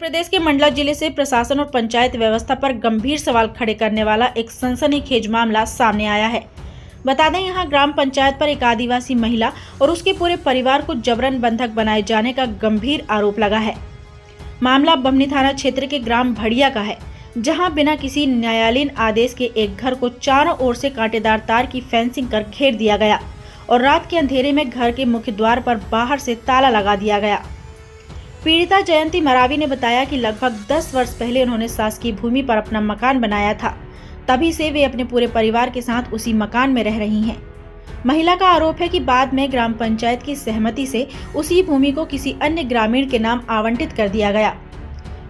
प्रदेश के मंडला जिले से प्रशासन और पंचायत व्यवस्था पर गंभीर सवाल खड़े करने वाला एक सनसनीखेज मामला सामने आया है। बता दें, यहां ग्राम पंचायत पर एक आदिवासी महिला और उसके पूरे परिवार को जबरन बंधक बनाए जाने का गंभीर आरोप लगा है। मामला बमनी थाना क्षेत्र के ग्राम भड़िया का है, जहां बिना किसी न्यायालयीन आदेश के एक घर को चारों ओर से कांटेदार तार की फेंसिंग कर घेर दिया गया और रात के अंधेरे में घर के मुख्य द्वार पर बाहर से ताला लगा दिया गया। पीड़िता जयंती मरावी ने बताया कि लगभग 10 वर्ष पहले उन्होंने शासकीय भूमि पर अपना मकान बनाया था। तभी से वे अपने पूरे परिवार के साथ उसी मकान में रह रही हैं। महिला का आरोप है कि बाद में ग्राम पंचायत की सहमति से उसी भूमि को किसी अन्य ग्रामीण के नाम आवंटित कर दिया गया।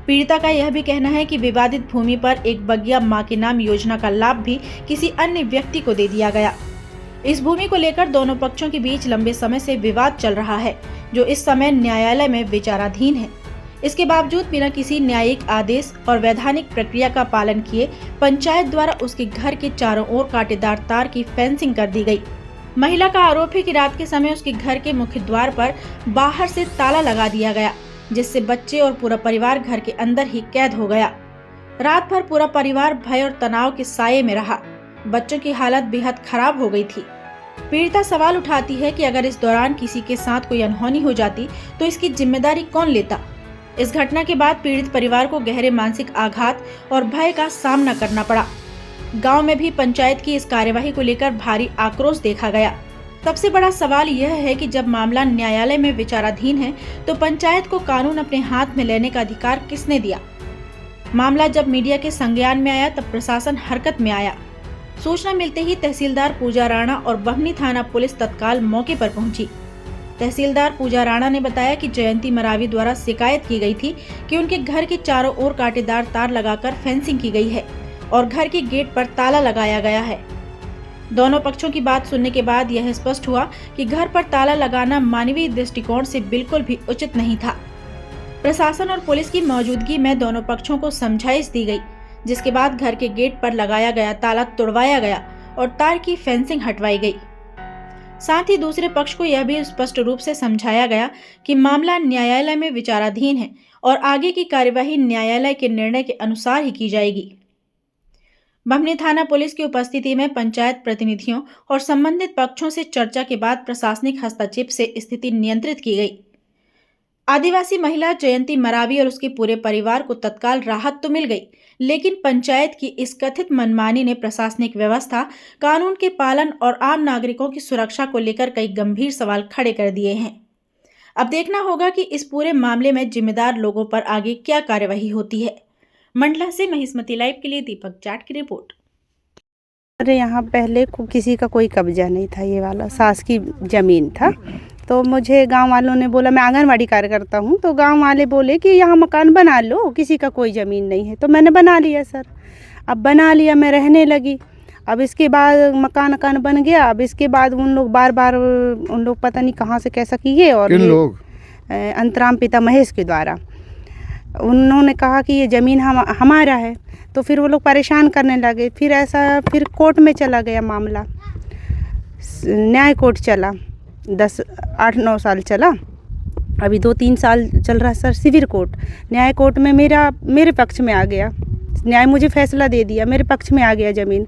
पीड़िता का यह भी कहना है कि विवादित भूमि पर एक बगिया मां के नाम योजना का लाभ भी किसी अन्य व्यक्ति को दे दिया गया। इस भूमि को लेकर दोनों पक्षों के बीच लंबे समय से विवाद चल रहा है, जो इस समय न्यायालय में विचाराधीन है। इसके बावजूद बिना किसी न्यायिक आदेश और वैधानिक प्रक्रिया का पालन किए पंचायत द्वारा उसके घर के चारों ओर कांटेदार तार की फेंसिंग कर दी गई। महिला का आरोप है कि रात के समय उसके घर के मुख्य द्वार पर बाहर से ताला लगा दिया गया, जिससे बच्चे और पूरा परिवार घर के अंदर ही कैद हो गया। रात भर पूरा परिवार भय और तनाव के साये में रहा। बच्चों की हालत बेहद खराब हो गई थी। पीड़िता सवाल उठाती है कि अगर इस दौरान किसी के साथ कोई अनहोनी हो जाती तो इसकी जिम्मेदारी कौन लेता। इस घटना के बाद पीड़ित परिवार को गहरे मानसिक आघात और भय का सामना करना पड़ा। गांव में भी पंचायत की इस कार्यवाही को लेकर भारी आक्रोश देखा गया। सबसे बड़ा सवाल यह है कि जब मामला न्यायालय में विचाराधीन है तो पंचायत को कानून अपने हाथ में लेने का अधिकार किसने दिया। मामला जब मीडिया के संज्ञान में आया तब प्रशासन हरकत में आया। सूचना मिलते ही तहसीलदार पूजा राणा और बमनी थाना पुलिस तत्काल मौके पर पहुंची। तहसीलदार पूजा राणा ने बताया कि जयंती मरावी द्वारा शिकायत की गई थी कि उनके घर के चारों ओर कांटेदार तार लगाकर फेंसिंग की गई है और घर के गेट पर ताला लगाया गया है। दोनों पक्षों की बात सुनने के बाद यह स्पष्ट हुआ कि घर पर ताला लगाना मानवीय दृष्टिकोण से बिल्कुल भी उचित नहीं था। प्रशासन और पुलिस की मौजूदगी में दोनों पक्षों को समझाइश दी गई, जिसके बाद घर के गेट पर लगाया गया ताला तोड़वाया गया और तार की फेंसिंग हटवाई गई। साथ ही दूसरे पक्ष को यह भी स्पष्ट रूप से समझाया गया कि मामला न्यायालय में विचाराधीन है और आगे की कार्यवाही न्यायालय के निर्णय के अनुसार ही की जाएगी। बमनी थाना पुलिस की उपस्थिति में पंचायत प्रतिनिधियों और संबंधित पक्षों से चर्चा के बाद प्रशासनिक हस्तक्षेप से स्थिति नियंत्रित की गई। आदिवासी महिला जयंती मरावी और उसके पूरे परिवार को तत्काल राहत तो मिल गई, लेकिन पंचायत की इस कथित मनमानी ने प्रशासनिक व्यवस्था, कानून के पालन और आम नागरिकों की सुरक्षा को लेकर कई गंभीर सवाल खड़े कर दिए हैं। अब देखना होगा कि इस पूरे मामले में जिम्मेदार लोगों पर आगे क्या कार्यवाही होती है। मंडला से महिस्मती लाइव के लिए दीपक जाट की रिपोर्ट। अरे यहाँ पहले किसी का कोई कब्जा नहीं था, ये वाला सास की ज़मीन था। तो मुझे गांव वालों ने बोला, मैं आंगनवाड़ी कार्यकर्ता हूँ, तो गांव वाले बोले कि यहाँ मकान बना लो, किसी का कोई ज़मीन नहीं है। तो मैंने बना लिया सर। अब बना लिया, मैं रहने लगी। अब इसके बाद मकान बन गया। अब इसके बाद उन लोग बार उन लोग पता नहीं कहाँ से कैसा किए, और किन लोग? अंतराम पिता महेश के द्वारा उन्होंने कहा कि ये ज़मीन हमारा है। तो फिर वो लोग परेशान करने लगे। फिर कोर्ट में चला गया मामला, न्याय कोर्ट चला। 8-9 साल चला। अभी 2-3 साल चल रहा है सर सिविल कोर्ट। न्याय कोर्ट में मेरे पक्ष में आ गया, न्याय मुझे फैसला दे दिया, मेरे पक्ष में आ गया ज़मीन।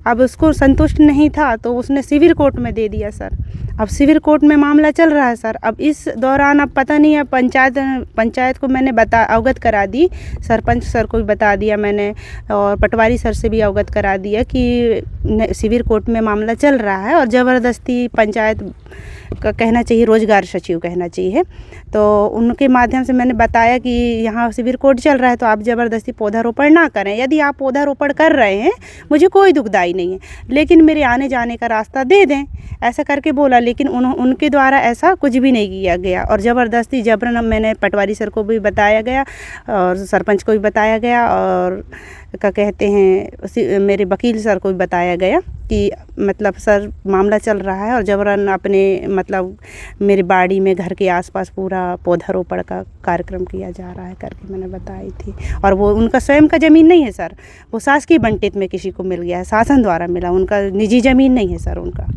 अब उसको संतुष्ट नहीं था तो उसने सिविल कोर्ट में दे दिया सर। अब सिविल कोर्ट में मामला चल रहा है सर। अब इस दौरान अब पता नहीं है, पंचायत को मैंने अवगत करा दी, सरपंच सर को भी बता दिया मैंने, और पटवारी सर से भी अवगत करा दिया कि सिविल कोर्ट में मामला चल रहा है और ज़बरदस्ती पंचायत का कहना चाहिए, रोजगार सचिव कहना चाहिए। तो उनके माध्यम से मैंने बताया कि यहाँ सिविल कोर्ट चल रहा है तो आप ज़बरदस्ती पौधारोपण ना करें। यदि आप पौधारोपण कर रहे हैं मुझे कोई दुखदाई नहीं है, लेकिन मेरे आने जाने का रास्ता दे दें, ऐसा करके बोला। लेकिन उनके द्वारा ऐसा कुछ भी नहीं किया गया और ज़बरदस्ती जबरन मैंने पटवारी सर को भी बताया गया और सरपंच को भी बताया गया और क्या कहते हैं मेरे वकील सर को भी बताया गया कि मतलब सर मामला चल रहा है और जबरन अपने मतलब मेरे बाड़ी में घर के आसपास पूरा पौधारोपण का कार्यक्रम किया जा रहा है करके मैंने बताई थी। और वो उनका स्वयं का ज़मीन नहीं है सर, वो शासकीय बंटित में किसी को मिल गया है, शासन द्वारा मिला। उनका निजी ज़मीन नहीं है सर, उनका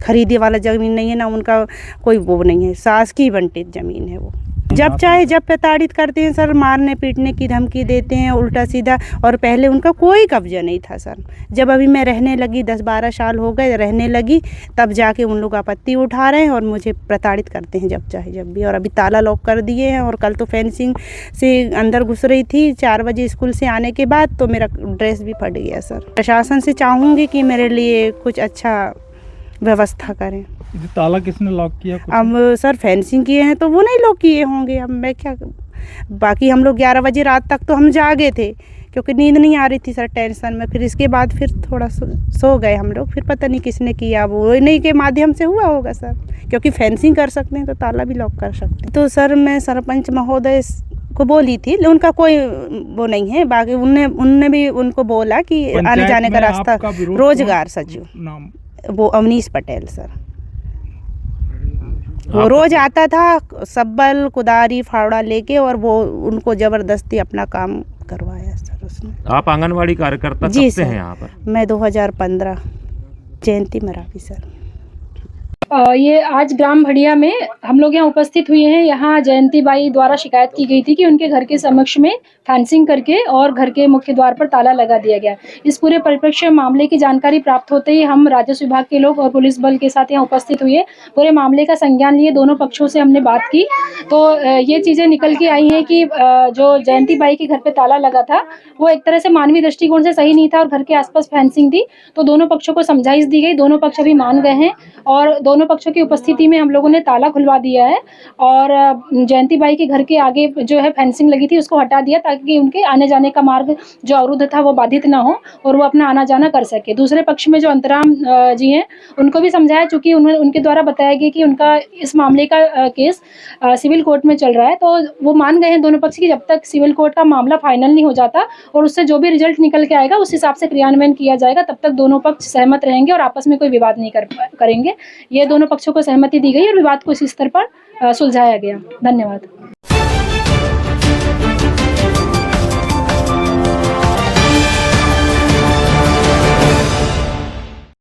खरीदे वाला ज़मीन नहीं है ना, उनका कोई वो नहीं है, शासकीय बंटित ज़मीन है वो। हैं जब आप? चाहे जब प्रताड़ित करते हैं सर, मारने पीटने की धमकी देते हैं उल्टा सीधा। और पहले उनका कोई कब्जा नहीं था सर। जब अभी मैं रहने लगी 10-12 साल हो गए रहने लगी, तब जाके उन लोग आपत्ति उठा रहे हैं और मुझे प्रताड़ित करते हैं जब चाहे जब भी। और अभी ताला लॉक कर दिए हैं। और कल तो फेंसिंग से अंदर घुस रही थी 4 बजे स्कूल से आने के बाद, तो मेरा ड्रेस भी फट गया सर। प्रशासन से चाहूँगी कि मेरे लिए कुछ अच्छा व्यवस्था करें। ये ताला किसने लॉक किया कुछ? अब सर फेंसिंग किए हैं तो वो नहीं लोग किए होंगे, अब मैं क्या। बाकी हम लोग 11 बजे रात तक तो हम जागे थे, क्योंकि नींद नहीं आ रही थी सर टेंशन में। फिर इसके बाद फिर थोड़ा सो गए हम लोग। फिर पता नहीं किसने किया, वो नहीं के माध्यम से हुआ होगा सर, क्योंकि फेंसिंग कर सकते हैं तो ताला भी लॉक कर सकते हैं। तो सर मैं सरपंच महोदय को बोली थी, उनका कोई वो नहीं है। बाकी उनने भी उनको बोला कि आने जाने का रास्ता। रोजगार सचिव नाम वो अवनीश पटेल सर। वो रोज आता था सब्बल कुदारी फावड़ा लेके, और वो उनको जबरदस्ती अपना काम करवाया सर उसने। आप आंगनवाड़ी कार्यकर्ता जी कब से सर। हैं यहाँ पर? मैं 2015 जयंती मरावी सर। ये आज ग्राम भड़िया में हम लोग यहाँ उपस्थित हुए हैं। यहाँ जयंती बाई द्वारा शिकायत की गई थी कि उनके घर के समक्ष में फेंसिंग करके और घर के मुख्य द्वार पर ताला लगा दिया गया। इस पूरे परिप्रेक्ष्य मामले की जानकारी प्राप्त होते ही हम राजस्व विभाग के लोग और पुलिस बल के साथ यहाँ उपस्थित हुए। पूरे मामले का संज्ञान लिए, दोनों पक्षों से हमने बात की, तो ये चीज़ें निकल के आई हैं कि जो जयंती बाई के घर पे ताला लगा था वो एक तरह से मानवीय दृष्टिकोण से सही नहीं था और घर के आसपास फेंसिंग थी। तो दोनों पक्षों को समझाइश दी गई, दोनों पक्ष अभी मान गए हैं और दोनों पक्षों की उपस्थिति में हम लोगों ने ताला खुलवा दिया है। और जयंती बाई के घर के आगे जो है फेंसिंग लगी थी उसको हटा दिया, ताकि उनके आने जाने का मार्ग जो अवरुद्ध था वो बाधित ना हो और वो अपना आना जाना कर सके। दूसरे पक्ष में जो अंतराम जी हैं उनको भी समझाया, चूँकि उनके द्वारा बताया गया कि उनका इस मामले का केस सिविल कोर्ट में चल रहा है। तो वो मान गए हैं दोनों पक्ष की, जब तक सिविल कोर्ट का मामला फाइनल नहीं हो जाता और उससे जो भी रिजल्ट निकल के आएगा उस हिसाब से क्रियान्वयन किया जाएगा, तब तक दोनों पक्ष सहमत रहेंगे और आपस में कोई विवाद नहीं करेंगे। ये दोनों पक्षों को सहमति दी गई और विवाद को इसी स्तर पर सुलझाया गया। धन्यवाद।